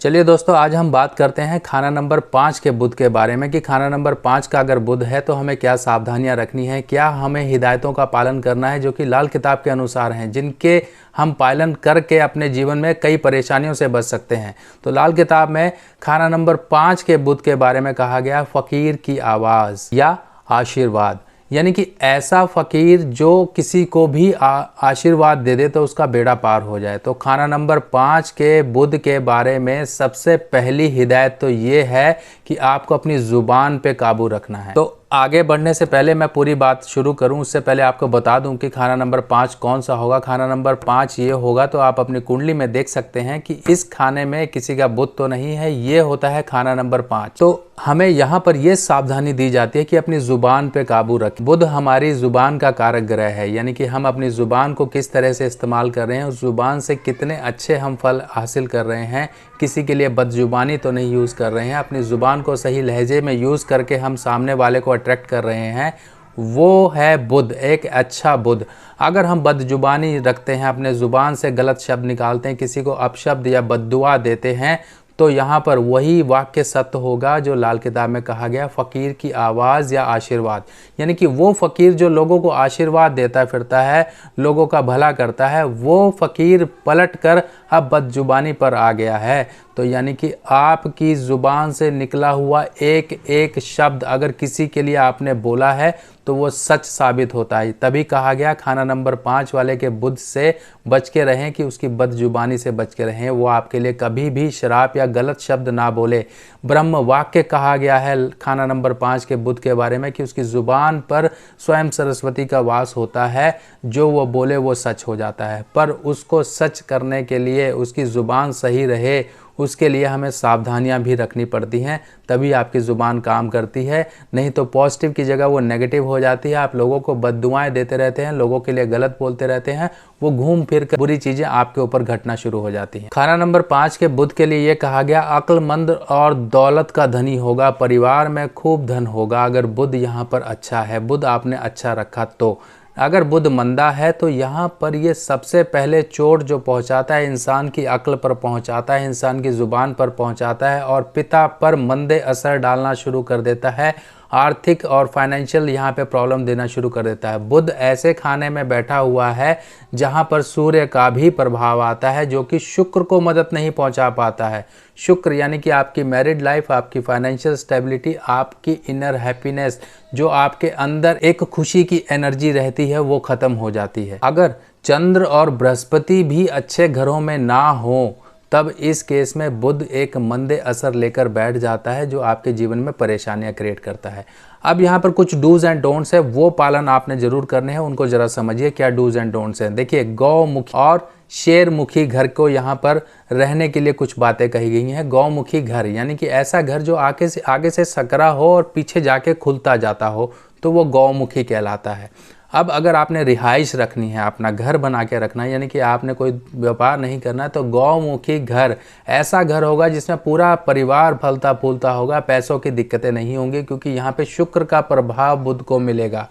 चलिए दोस्तों, आज हम बात करते हैं खाना नंबर 5 के बुध के बारे में कि खाना नंबर 5 का अगर बुध है तो हमें क्या सावधानियां रखनी है, क्या हमें हिदायतों का पालन करना है जो कि लाल किताब के अनुसार हैं, जिनके हम पालन करके अपने जीवन में कई परेशानियों से बच सकते हैं। तो लाल किताब में खाना नंबर 5 के बुध के बारे में कहा गया फ़कीर की आवाज़ या आशीर्वाद, यानी कि ऐसा फ़कीर जो किसी को भी आशीर्वाद दे दे तो उसका बेड़ा पार हो जाए। तो खाना नंबर 5 के बुध के बारे में सबसे पहली हिदायत तो ये है कि आपको अपनी ज़ुबान पे काबू रखना है। तो आगे बढ़ने से पहले मैं पूरी बात शुरू करूं उससे पहले आपको बता दूं कि खाना नंबर 5 कौन सा होगा। खाना नंबर 5 ये होगा, तो आप अपनी कुंडली में देख सकते हैं कि इस खाने में किसी का बुध तो नहीं है, ये होता है खाना नंबर 5। तो हमें यहाँ पर यह सावधानी दी जाती है कि अपनी ज़ुबान पे काबू रखें। बुध हमारी ज़ुबान का कारक ग्रह है, यानी कि हम अपनी ज़ुबान को किस तरह से इस्तेमाल कर रहे हैं, उस ज़ुबान से कितने अच्छे हम फल हासिल कर रहे हैं, किसी के लिए बदजुबानी तो नहीं यूज़ कर रहे हैं, अपनी ज़ुबान को सही लहजे में यूज़ करके हम सामने वाले को अट्रैक्ट कर रहे हैं, वो है बुध, एक अच्छा बुध। अगर हम बदजुबानी रखते हैं, अपने ज़ुबान से गलत शब्द निकालते हैं, किसी को अपशब्द या बद्दुआ देते हैं, तो यहाँ पर वही वाक्य सत्य होगा जो लाल किताब में कहा गया, फ़कीर की आवाज़ या आशीर्वाद। यानी कि वो फ़कीर जो लोगों को आशीर्वाद देता फिरता है, लोगों का भला करता है, वो फ़कीर पलट कर अब बदजुबानी पर आ गया है। तो यानी कि आपकी ज़ुबान से निकला हुआ एक एक शब्द अगर किसी के लिए आपने बोला है तो वो सच साबित होता है। तभी कहा गया खाना नंबर 5 वाले के बुध से बच के रहें, कि उसकी बदजुबानी से बच के रहें, वो आपके लिए कभी भी शराप या गलत शब्द ना बोले। ब्रह्म वाक्य कहा गया है खाना नंबर 5 के बुध के बारे में कि उसकी ज़ुबान पर स्वयं सरस्वती का वास होता है, जो वो बोले वो सच हो जाता है। पर उसको सच करने के लिए उसकी ज़ुबान सही रहे, उसके लिए हमें सावधानियां भी रखनी पड़ती हैं, तभी आपकी ज़ुबान काम करती है। नहीं तो पॉजिटिव की जगह वो नेगेटिव हो जाती है। आप लोगों को बद्दुआएं देते रहते हैं, लोगों के लिए गलत बोलते रहते हैं, वो घूम फिर कर बुरी चीज़ें आपके ऊपर घटना शुरू हो जाती हैं। खाना नंबर 5 के बुध के लिए ये कहा गया, अक्लमंद और दौलत का धनी होगा, परिवार में खूब धन होगा। अगर बुध यहाँ पर अच्छा है, बुध आपने अच्छा रखा तो। अगर बुध मंदा है तो यहाँ पर ये सबसे पहले चोट जो पहुँचाता है इंसान की अक्ल पर पहुँचाता है, इंसान की ज़ुबान पर पहुँचाता है और पिता पर मंदे असर डालना शुरू कर देता है, आर्थिक और फाइनेंशियल यहाँ पे प्रॉब्लम देना शुरू कर देता है। बुध ऐसे खाने में बैठा हुआ है जहाँ पर सूर्य का भी प्रभाव आता है, जो कि शुक्र को मदद नहीं पहुँचा पाता है। शुक्र यानी कि आपकी मैरिड लाइफ, आपकी फाइनेंशियल स्टेबिलिटी, आपकी इनर हैप्पीनेस, जो आपके अंदर एक खुशी की एनर्जी रहती है, वो ख़त्म हो जाती है। अगर चंद्र और बृहस्पति भी अच्छे घरों में ना हो, तब इस केस में बुध एक मंदे असर लेकर बैठ जाता है, जो आपके जीवन में परेशानियां क्रिएट करता है। अब यहाँ पर कुछ डूज एंड डोंट्स है, वो पालन आपने जरूर करने हैं, उनको जरा समझिए क्या डूज एंड डोंट्स हैं। देखिए, गौमुखी और शेरमुखी घर को यहाँ पर रहने के लिए कुछ बातें कही गई हैं। गौमुखी घर यानी कि ऐसा घर जो आगे से सकरा हो और पीछे जाके खुलता जाता हो, तो वो गौमुखी कहलाता है। अब अगर आपने रिहाइश रखनी है, अपना घर बना के रखना है, यानी कि आपने कोई व्यापार नहीं करना है, तो गौमुखी घर ऐसा घर होगा जिसमें पूरा परिवार फलता फूलता होगा, पैसों की दिक्कतें नहीं होंगी, क्योंकि यहाँ पे शुक्र का प्रभाव बुध को मिलेगा।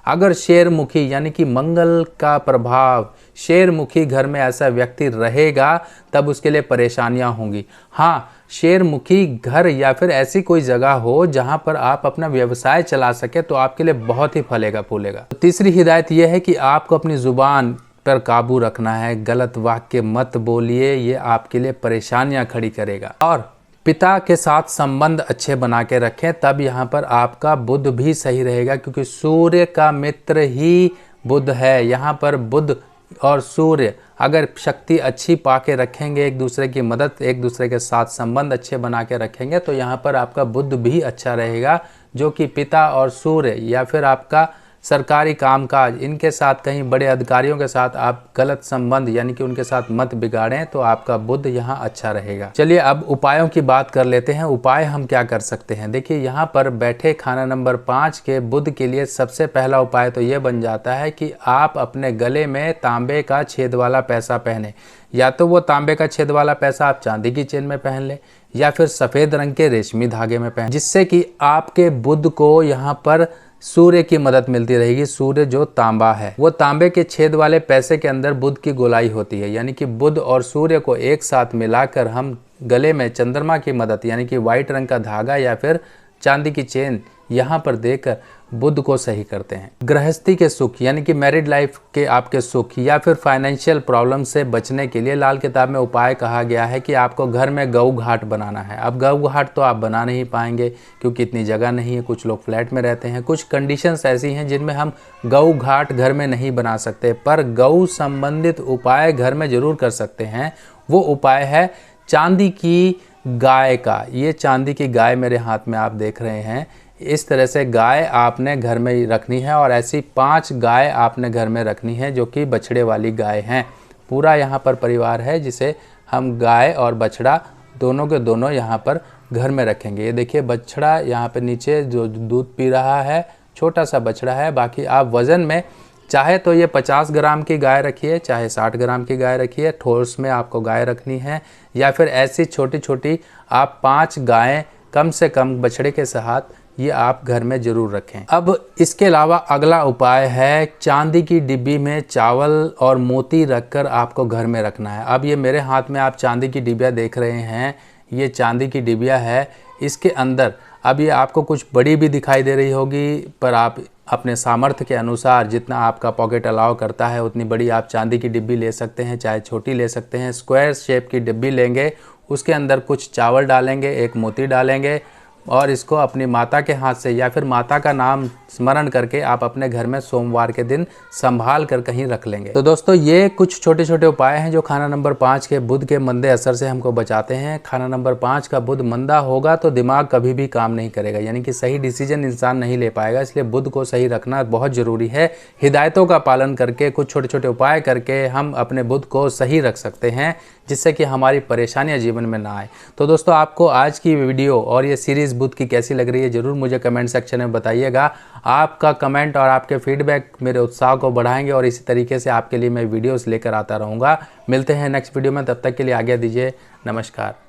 अगर शेरमुखी यानी कि मंगल का प्रभाव शेरमुखी घर में ऐसा व्यक्ति रहेगा, तब उसके लिए परेशानियां होंगी। हाँ, शेरमुखी घर या फिर ऐसी कोई जगह हो जहां पर आप अपना व्यवसाय चला सके, तो आपके लिए बहुत ही फलेगा फूलेगा। तो तीसरी हिदायत यह है कि आपको अपनी ज़ुबान पर काबू रखना है, गलत वाक्य मत बोलिए, ये आपके लिए परेशानियां खड़ी करेगा। और पिता के साथ संबंध अच्छे बना के रखें, तब यहाँ पर आपका बुध भी सही रहेगा, क्योंकि सूर्य का मित्र ही बुध है। यहाँ पर बुध और सूर्य अगर शक्ति अच्छी पाके रखेंगे, एक दूसरे की मदद, एक दूसरे के साथ संबंध अच्छे बना के रखेंगे, तो यहाँ पर आपका बुध भी अच्छा रहेगा, जो कि पिता और सूर्य या फिर आपका सरकारी कामकाज, इनके साथ कहीं बड़े अधिकारियों के साथ आप गलत संबंध यानी कि उनके साथ मत बिगाड़ें, तो आपका बुध यहाँ अच्छा रहेगा। चलिए अब उपायों की बात कर लेते हैं। उपाय हम क्या कर सकते हैं। देखिए, यहाँ पर बैठे खाना नंबर 5 के बुध के लिए सबसे पहला उपाय तो ये बन जाता है कि आप अपने गले में तांबे का छेद वाला पैसा पहने। या तो वो तांबे का छेद वाला पैसा आप चांदी की चेन में पहन लें, या फिर सफ़ेद रंग के रेशमी धागे में पहन, जिससे कि आपके बुध को यहाँ पर सूर्य की मदद मिलती रहेगी। सूर्य जो तांबा है, वो तांबे के छेद वाले पैसे के अंदर बुध की गोलाई होती है, यानी कि बुध और सूर्य को एक साथ मिलाकर हम गले में चंद्रमा की मदद यानी कि वाइट रंग का धागा या फिर चांदी की चेन यहाँ पर देकर बुध को सही करते हैं। गृहस्थी के सुख यानी कि मैरिड लाइफ के आपके सुख या फिर फाइनेंशियल प्रॉब्लम से बचने के लिए लाल किताब में उपाय कहा गया है कि आपको घर में गऊ घाट बनाना है। अब गऊ घाट तो आप बना नहीं पाएंगे क्योंकि इतनी जगह नहीं है, कुछ लोग फ्लैट में रहते हैं, कुछ कंडीशंस ऐसी हैं जिनमें हम गऊ घाट घर में नहीं बना सकते, पर गऊ संबंधित उपाय घर में ज़रूर कर सकते हैं। वो उपाय है चांदी की गाय का। ये चांदी की गाय मेरे हाथ में आप देख रहे हैं, इस तरह से गाय आपने घर में रखनी है और ऐसी 5 गाय आपने घर में रखनी है जो कि बछड़े वाली गाय हैं। पूरा यहाँ पर परिवार है जिसे हम गाय और बछड़ा दोनों के दोनों यहाँ पर घर में रखेंगे। ये देखिए बछड़ा यहाँ पे नीचे जो दूध पी रहा है, छोटा सा बछड़ा है। बाकी आप वज़न में चाहे तो ये 50 ग्राम की गाय रखिए, चाहे 60 ग्राम की गाय रखिए, ठोस में आपको गाय रखनी है, या फिर ऐसी छोटी छोटी आप 5 गायें कम से कम बछड़े के साथ ये आप घर में ज़रूर रखें। अब इसके अलावा अगला उपाय है चांदी की डिब्बी में चावल और मोती रखकर आपको घर में रखना है। अब ये मेरे हाथ में आप चांदी की डिबिया देख रहे हैं, ये चांदी की डिबिया है। इसके अंदर अब ये आपको कुछ बड़ी भी दिखाई दे रही होगी, पर आप अपने सामर्थ्य के अनुसार जितना आपका पॉकेट अलाउ करता है उतनी बड़ी आप चांदी की डिब्बी ले सकते हैं, चाहे छोटी ले सकते हैं। स्क्वायर शेप की डिब्बी लेंगे, उसके अंदर कुछ चावल डालेंगे, एक मोती डालेंगे और इसको अपनी माता के हाथ से या फिर माता का नाम स्मरण करके आप अपने घर में सोमवार के दिन संभाल कर कहीं रख लेंगे। तो दोस्तों ये कुछ छोटे छोटे उपाय हैं जो खाना नंबर 5 के बुध के मंदे असर से हमको बचाते हैं। खाना नंबर 5 का बुध मंदा होगा तो दिमाग कभी भी काम नहीं करेगा, यानी कि सही डिसीजन इंसान नहीं ले पाएगा। इसलिए बुध को सही रखना बहुत ज़रूरी है। हिदायतों का पालन करके, कुछ छोटे छोटे उपाय करके हम अपने बुध को सही रख सकते हैं, जिससे कि हमारी परेशानियां जीवन में ना आए। तो दोस्तों आपको आज की वीडियो और ये सीरीज़ बुध की कैसी लग रही है ज़रूर मुझे कमेंट सेक्शन में बताइएगा। आपका कमेंट और आपके फीडबैक मेरे उत्साह को बढ़ाएंगे और इसी तरीके से आपके लिए मैं वीडियोस लेकर आता रहूँगा। मिलते हैं नेक्स्ट वीडियो में, तब तक के लिए आज्ञा दीजिए। नमस्कार।